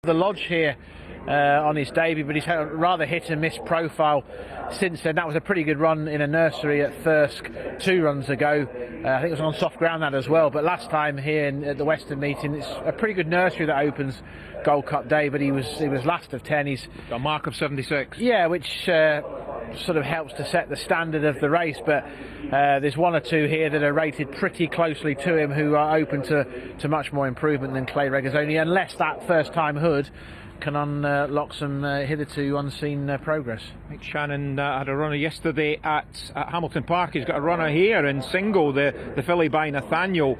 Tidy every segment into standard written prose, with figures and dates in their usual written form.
The Lodge here on his debut, but he's had a rather hit and miss profile since then. That was a pretty good run in a nursery at Thirsk 2 runs ago. I think it was on soft ground that as well, but last time here at the Western meeting, it's a pretty good nursery that opens Gold Cup Day, but he was last of 10. He's got a mark of 76. Yeah, which sort of helps to set the standard of the race, but there's one or two here that are rated pretty closely to him who are open to much more improvement than Clay Regazzoni, unless that first time hood can unlock some hitherto unseen progress. Mike Shannon had a runner yesterday at Hamilton Park. He's got a runner here in single, the filly by Nathaniel.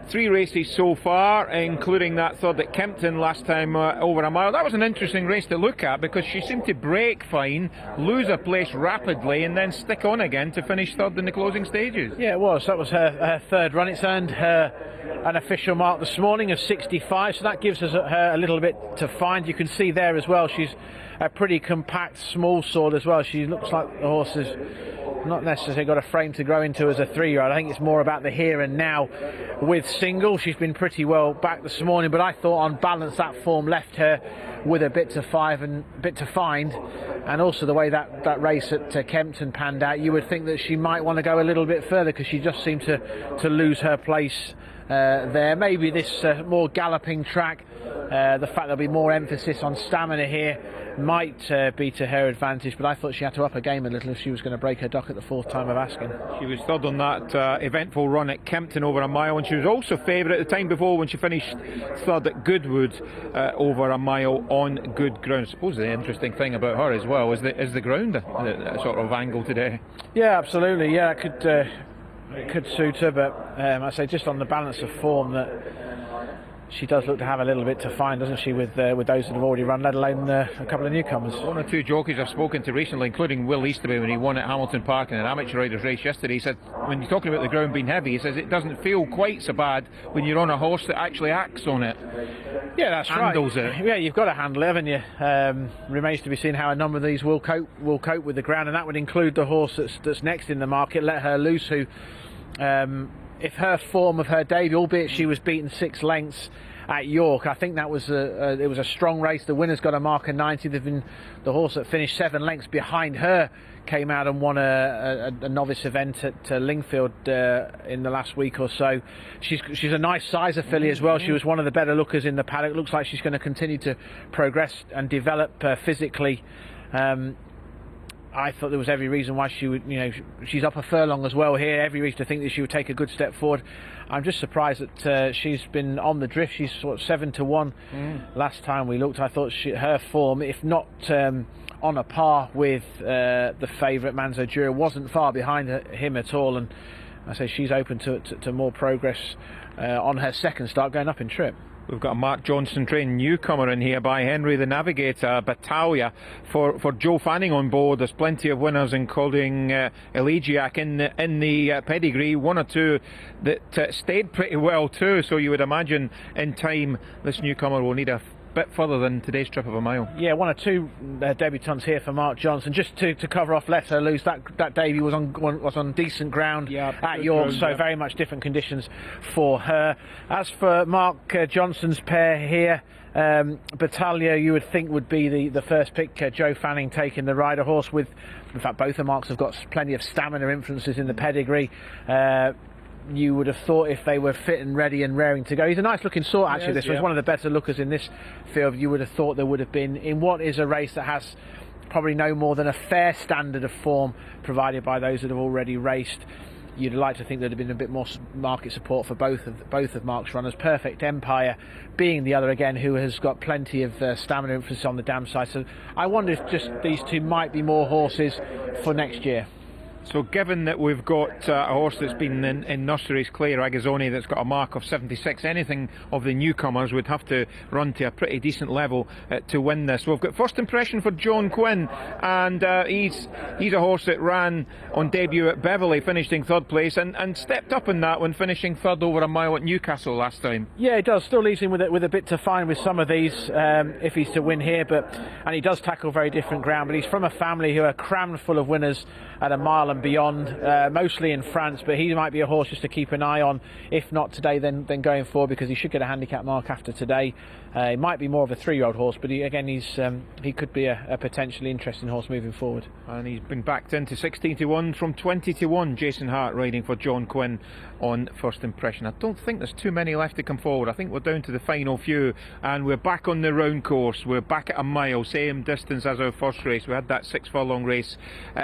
3 races so far, including that third at Kempton last time over a mile. That was an interesting race to look at because she seemed to break fine, lose a place rapidly, and then stick on again to finish third in the closing stages. Yeah, it was. That was her third run. It's earned her an official mark this morning of 65, so that gives us her a little bit to find. You can see there as well, she's a pretty compact small sword as well. She looks like the horse has not necessarily got a frame to grow into as a 3-year-old. I think it's more about the here and now with single. She's been pretty well back this morning, but I thought on balance that form left her with a bit to find, and also the way that race at Kempton panned out, you would think that she might want to go a little bit further because she just seemed to lose her place there. Maybe this more galloping track, the fact there'll be more emphasis on stamina here might be to her advantage, but I thought she had to up her game a little if she was going to break her duck at the 4th time of asking. She was third on that eventful run at Kempton over a mile, and she was also favourite at the time before when she finished third at Goodwood over a mile on good ground. I suppose the interesting thing about her as well is the ground sort of angle today. Yeah, absolutely. Yeah, it could suit her, but I say just on the balance of form that she does look to have a little bit to find, doesn't she, with those that have already run, let alone a couple of newcomers. One or two jockeys I've spoken to recently, including Will Easterby, when he won at Hamilton Park in an amateur riders race yesterday, he said when you're talking about the ground being heavy, he says it doesn't feel quite so bad when you're on a horse that actually acts on it. Yeah, that's handles right. it. Yeah, you've got to handle it, haven't you? Remains to be seen how a number of these will cope with the ground, and that would include the horse that's next in the market, Let Her Loose, who if her form of her debut, albeit she was beaten 6 lengths at York, I think that was it was a strong race. The winner's got a mark of 90. The horse that finished 7 lengths behind her came out and won a novice event at Lingfield in the last week or so. She's a nice sizer filly as well. She was one of the better lookers in the paddock. Looks like she's going to continue to progress and develop physically. I thought there was every reason why she would, she's up a furlong as well here, every reason to think that she would take a good step forward. I'm just surprised that she's been on the drift. She's sort of 7-1 last time we looked. I thought her form, if not on a par with the favourite Manzo Dura, wasn't far behind him at all, and I say she's open to more progress on her second start going up in trip. We've got a Mark Johnson trained newcomer in here by Henry the Navigator, Battaglia for Joe Fanning on board. There's plenty of winners, including Elegiac in the pedigree, 1 or 2 that stayed pretty well too, so you would imagine in time this newcomer will need a bit further than today's trip of a mile. Yeah, 1 or 2 debutants here for Mark Johnson. Just to cover off Let Her Loose, that debut was on decent ground at York, so very much different conditions for her. As for Mark Johnson's pair here, Battaglia you would think would be the first pick. Joe Fanning taking the rider horse with, in fact both the marks have got plenty of stamina influences in the pedigree. You would have thought if they were fit and ready and raring to go. He's a nice looking sort actually. This was one of the better lookers in this field. You would have thought there would have been, in what is a race that has probably no more than a fair standard of form provided by those that have already raced. You'd like to think there'd have been a bit more market support for both of Mark's runners. Perfect Empire being the other again, who has got plenty of stamina emphasis on the dam side. So I wonder if just these two might be more horses for next year. So given that we've got a horse that's been in nurseries, Clay Regazzoni, that's got a mark of 76, anything of the newcomers would have to run to a pretty decent level to win this. We've got first impression for John Quinn, and he's a horse that ran on debut at Beverley, finished in 3rd place, and stepped up in that when finishing 3rd over a mile at Newcastle last time. Yeah, it does. Still leaves him with a bit to find with some of these if he's to win here, and he does tackle very different ground, but he's from a family who are crammed full of winners at a mile and beyond, mostly in France, but he might be a horse just to keep an eye on, if not today then going forward, because he should get a handicap mark after today. He might be more of a 3-year-old horse, but he could be a potentially interesting horse moving forward. And he's been backed into 16-1 from 20-1. Jason Hart riding for John Quinn on First Impression. I don't think there's too many left to come forward. I think we're down to the final few, and we're back on the round course. We're back at a mile, same distance as our first race. We had that 6-furlong race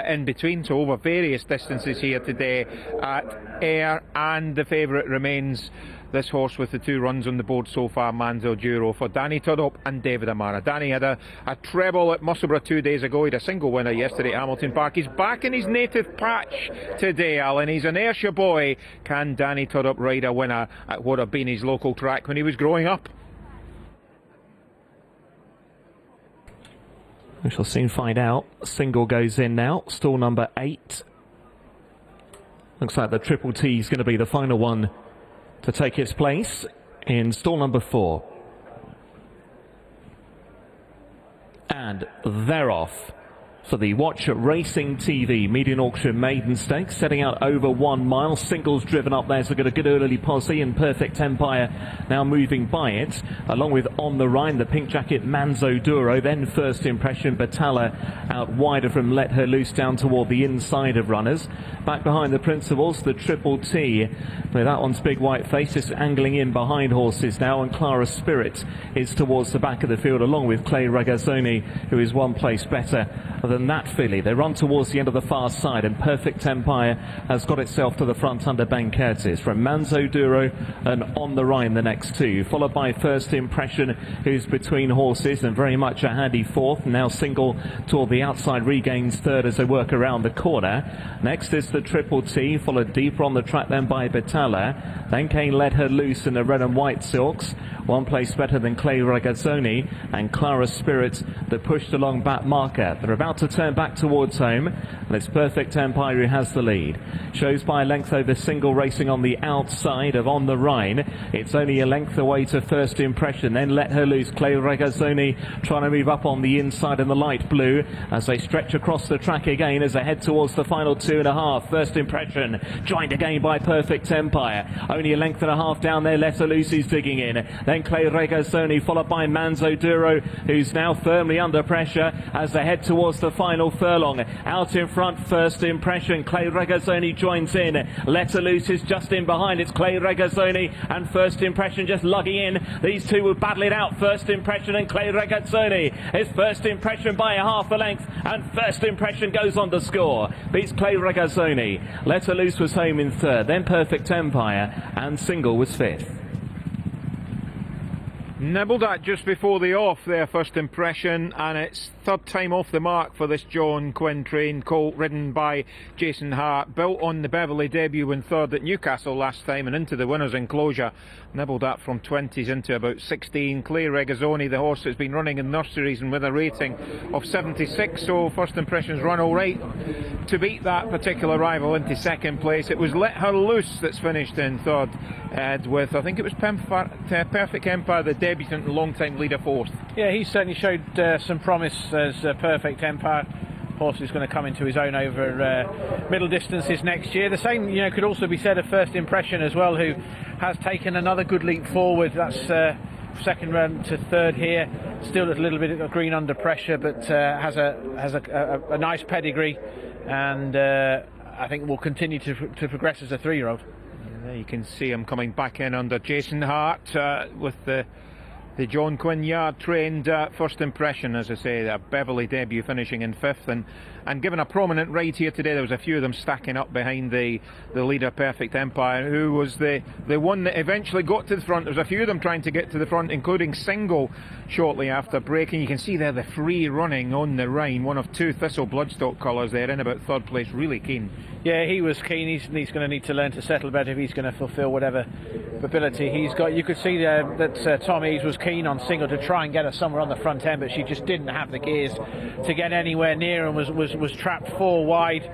in between, so over various distances here today at Ayr, and the favourite remains this horse with the 2 runs on the board so far, Manzo Duro, for Danny Tudhope and David Amara. Danny had a treble at Musselburgh 2 days ago. He had a single winner yesterday at Hamilton Park. He's back in his native patch today, Alan. He's an Ayrshire boy. Can Danny Tudhope ride a winner at what had been his local track when he was growing up? We shall soon find out. Single goes in now. Stall number 8. Looks like the Triple T is going to be the final one to take its place in stall number 4. And they're off for the Watch Racing TV Median Auction Maiden Stakes, setting out over 1 mile. Singles driven up there, so got a good early posse, and Perfect Empire now moving by it, along with On the Rhine, the pink jacket Manzo Duro, then First Impression Batalla out wider from Let Her Loose down toward the inside of runners. Back behind the Principals, the Triple T, with that one's big white face just angling in behind horses now, and Clara Spirit is towards the back of the field, along with Clay Regazzoni, who is 1 place better than that filly. They run towards the end of the far side, and Perfect Empire has got itself to the front under Ben Curtis. From Manzo Duro and On the Rhine, the next 2, followed by First Impression, who's between horses and very much a handy 4th. Now Single toward the outside regains 3rd as they work around the corner. Next is the Triple T, followed deeper on the track then by Batalla. Then came Let Her Loose in the red and white silks, 1 place better than Clay Regazzoni, and Clara Spirit that pushed along back marker. They're about to turn back towards home, and it's Perfect Empire who has the lead. Shows by a length over Single, racing on the outside of On the Rhine. It's only a length away to First Impression, then Let Her Loose. Clay Regazzoni trying to move up on the inside in the light blue as they stretch across the track again as they head towards the final 2.5. First Impression joined again by Perfect Empire, only a length and a half down there. Let Her Loose is digging in, then Clay Regazzoni followed by Manzo Duro, who's now firmly under pressure as they head towards the final furlong. Out in front, First Impression. Clay Regazzoni joins in. Let Her Loose is just in behind. It's Clay Regazzoni and First Impression just lugging in. These two will battle it out, First Impression and Clay Regazzoni. It's First Impression by a half a length, and First Impression goes on to score. Beats Clay Regazzoni. Let Her Loose was home in 3rd, then Perfect Empire, and Single was 5th. Nibbled at just before the off there, First Impression, and it's 3rd time off the mark for this John Quinn trained colt ridden by Jason Hart, built on the Beverley debut in 3rd at Newcastle last time and into the winner's enclosure. Nibbled at from 20s into about 16. Clay Regazzoni, the horse that's been running in nurseries and with a rating of 76, so First Impression's run all right to beat that particular rival into 2nd place. It was Let Her Loose that's finished in 3rd, with I think it was Perfect Empire, the debutant and long-time leader, 4th. Yeah, he certainly showed some promise as Perfect Empire. Horse is going to come into his own over middle distances next year. The same, could also be said of First Impression as well, who has taken another good leap forward. That's 2nd run to 3rd here. Still a little bit of green under pressure, but has a nice pedigree, and I think will continue to progress as a 3-year-old. There you can see him coming back in under Jason Hart with the John Quinn yard trained First Impression, as I say, a Beverley debut finishing in 5th, and given a prominent ride here today. There was a few of them stacking up behind the leader Perfect Empire, who was the one that eventually got to the front. There was a few of them trying to get to the front, including Single shortly after breaking. You can see there the free running On the Rhine, one of 2 Thistle bloodstock colours there, in about 3rd place, really keen. Yeah, he was keen. He's going to need to learn to settle better if he's going to fulfil whatever ability he's got. You could see that Tom Eaves was keen on Single to try and get her somewhere on the front end, but she just didn't have the gears to get anywhere near, and was trapped 4 wide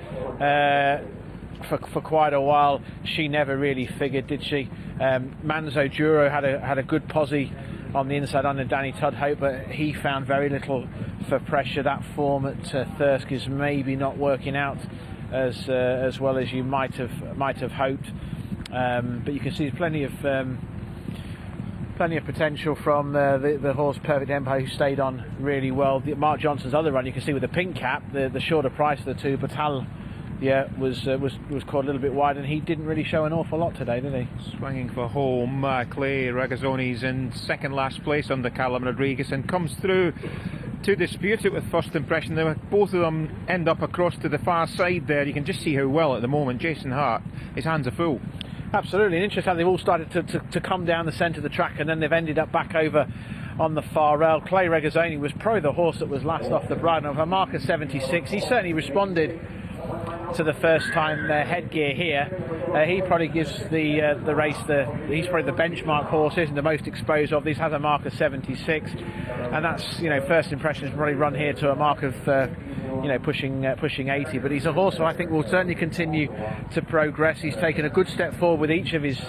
for quite a while. She never really figured, did she? Manzo Duro had a good posse on the inside under Danny Tudhope, but he found very little for pressure. That form at Thirsk is maybe not working out as well as you might have hoped. But you can see plenty of potential from the horse Perfect Empire, who stayed on really well. Mark Johnson's other run, you can see with the pink cap, the shorter price of the two, Batal, was caught a little bit wide, and he didn't really show an awful lot today, did he? Swinging for home, Clay Regazzoni's in second last place under Callum Rodriguez and comes through to dispute it with First Impression. Both of them end up across to the far side there. You can just see how well at the moment Jason Hart, his hands are full. Absolutely, and interesting how they've all started to come down the centre of the track, and then they've ended up back over on the far rail. Clay Regazzoni was probably the horse that was last off the bridle of a mark of 76. He certainly responded to the first time headgear here. He probably gives the race he's probably the benchmark horse, isn't the most exposed of these, has a mark of 76, and that's, First Impressions probably run here to a mark of pushing 80, but he's a horse who I think will certainly continue to progress. He's taken a good step forward with each of his